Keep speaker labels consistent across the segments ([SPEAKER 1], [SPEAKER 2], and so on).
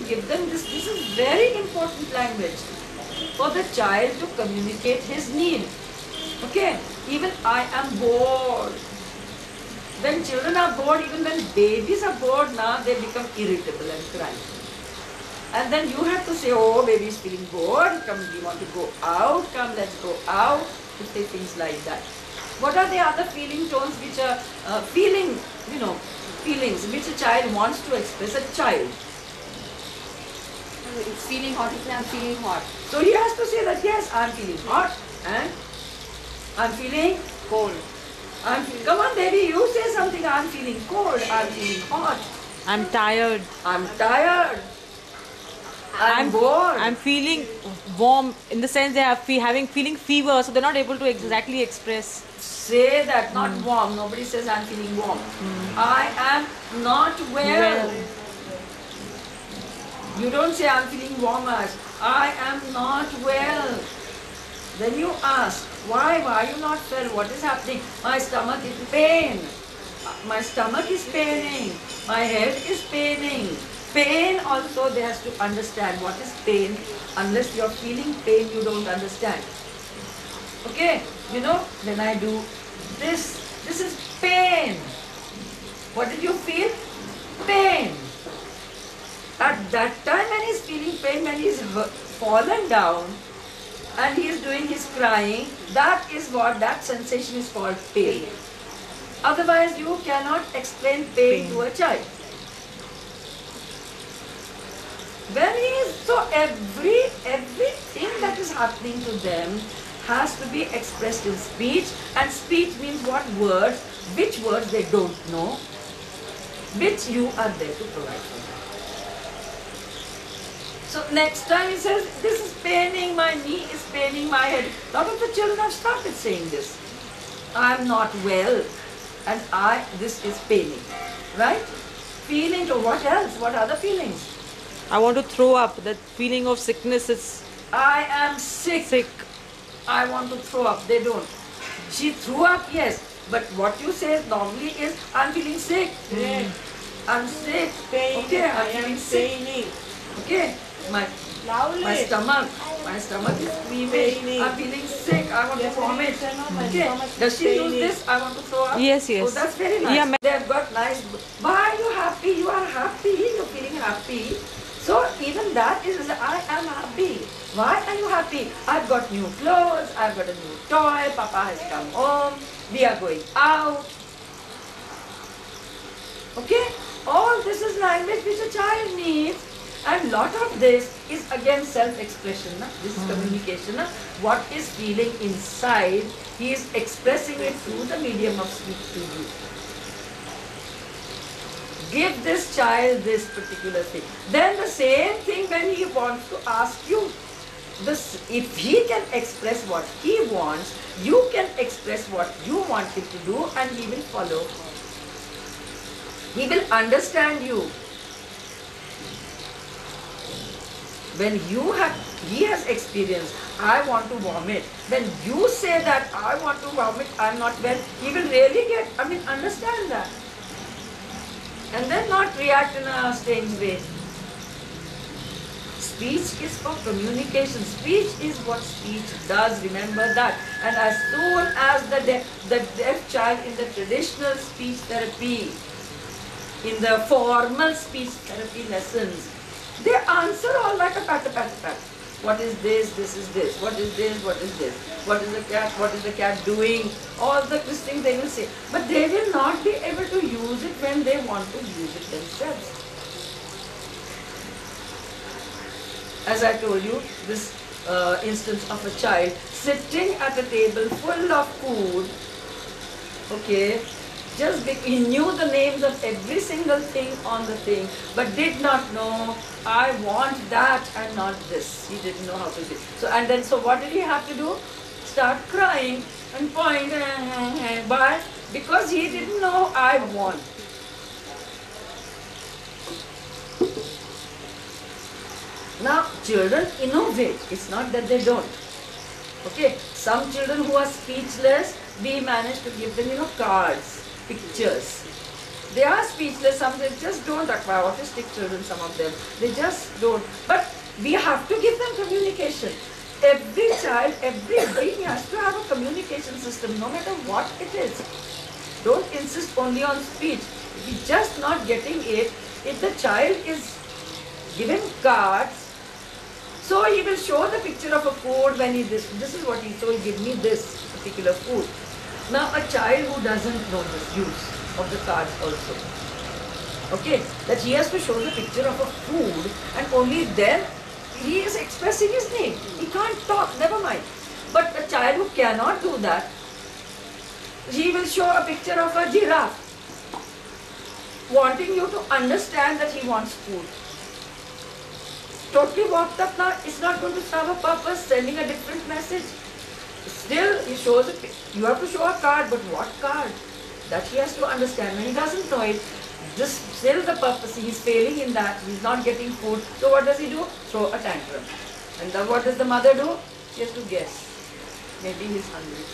[SPEAKER 1] give them this. This is very important language for the child to communicate his need. Okay, even I am bored. When children are bored, even when babies are bored now, they become irritable and cry. And then you have to say, oh, baby is feeling bored, come, we want to go out, come, let's go out, to say things like that. What are the other feeling tones which are feelings which a child wants to express? A child.
[SPEAKER 2] It's feeling hot, it's I'm feeling hot.
[SPEAKER 1] So he has to say that, yes, I'm feeling hot and I'm feeling
[SPEAKER 2] Cold.
[SPEAKER 1] come on baby, you say something. I'm feeling cold, I'm feeling hot,
[SPEAKER 3] I'm tired.
[SPEAKER 1] I'm tired, I'm bored.
[SPEAKER 3] I'm feeling warm in the sense they are feeling fever, so they're not able to exactly express.
[SPEAKER 1] Say that, not warm. Nobody says I'm feeling warm. I am not well. You don't say I'm feeling warm as I am not well. Then you ask, why are you not well? What is happening? My stomach is pain. My stomach is paining. My head is paining. Pain also they has to understand what is pain. Unless you're feeling pain, you don't understand. Okay, you know, when I do this is pain. What did you feel? Pain. At that time when he's feeling pain, when he's fallen down and he is doing his crying, that is what, that sensation is called pain. Otherwise you cannot explain pain to a child. When he is, so everything that is happening to them has to be expressed in speech, and speech means what words, which words they don't know, which you are there to provide for them. So next time he says, this is paining, my knee is paining, my head. A lot of the children have started saying this. I am not well and this is paining. Right? Feeling to what else? What other feelings?
[SPEAKER 3] I want to throw up. That feeling of sickness is
[SPEAKER 1] I am sick. I want to throw up. They don't. She threw up, yes. But what you say normally is, I'm feeling sick. I'm sick. Okay, I'm feeling sick. Okay, my stomach is screaming. I'm feeling sick. I want to vomit. Okay, does she use this? I want to throw up.
[SPEAKER 3] Yes.
[SPEAKER 1] Oh, that's very nice.
[SPEAKER 3] Yeah,
[SPEAKER 1] They've got nice. Why are you happy? You are happy. You're feeling happy. So even that is, I am happy. Why are you happy? I've got new clothes, I've got a new toy, Papa has come home, we are going out. Okay? All this is language which a child needs, and lot of this is again self-expression. This is communication. What is feeling inside, he is expressing it through the medium of speech to you. Give this child this particular thing. Then the same thing when he wants to ask you. If he can express what he wants, you can express what you want him to do, and he will follow. He will understand you. When he has experienced, I want to vomit. When you say that, I want to vomit, I'm not well, he will really understand that. And then not react in a strange way. Speech is for communication. Speech is what speech does. Remember that. And as soon as the deaf child in the traditional speech therapy, in the formal speech therapy lessons, they answer all like a pat. What is this? This is this. What is this? What is this? What is the cat? What is the cat doing? All these things they will say. But they will not be able to use it when they want to use it themselves. As I told you, this instance of a child sitting at a table full of food, okay, just he knew the names of every single thing on the thing, but did not know, I want that and not this. He didn't know how to do it. So what did he have to do? Start crying and point, but because he didn't know I want. Now, children innovate. It's not that they don't. Okay, some children who are speechless, we manage to give them, cards, pictures. They are speechless, some they just don't acquire, autistic children, some of them. They just don't. But we have to give them communication. Every child, every being has to have a communication system, no matter what it is. Don't insist only on speech. If you're just not getting it, if the child is given cards, so he will show the picture of a food when he this is what he, so he give me this particular food. Now a child who doesn't know this use of the cards also, okay, that he has to show the picture of a food and only then he is expressing his need. He can't talk, never mind. But a child who cannot do that, he will show a picture of a giraffe, wanting you to understand that he wants food. Totally walked up now, it's not going to serve a purpose, sending a different message. Still, he shows a, you have to show a card, but what card? That he has to understand. When he doesn't know it, this still the purpose, he is failing in that, he is not getting food. So what does he do? Throw a tantrum. And then what does the mother do? She has to guess. Maybe he is hungry.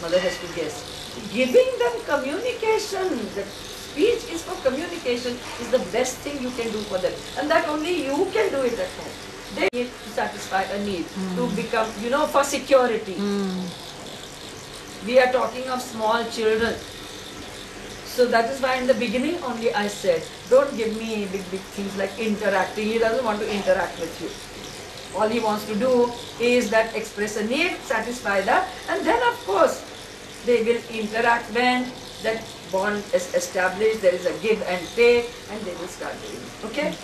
[SPEAKER 1] Mother has to guess. Giving them communication, the speech is for communication, is the best thing you can do for them. And that only you can do it at home. They need to satisfy a need, to become, for security. We are talking of small children. So that is why in the beginning only I said, don't give me big things like interacting. He doesn't want to interact with you. All he wants to do is that express a need, satisfy that, and then of course they will interact when that bond is established, there is a give and take, and they will start doing it. Okay?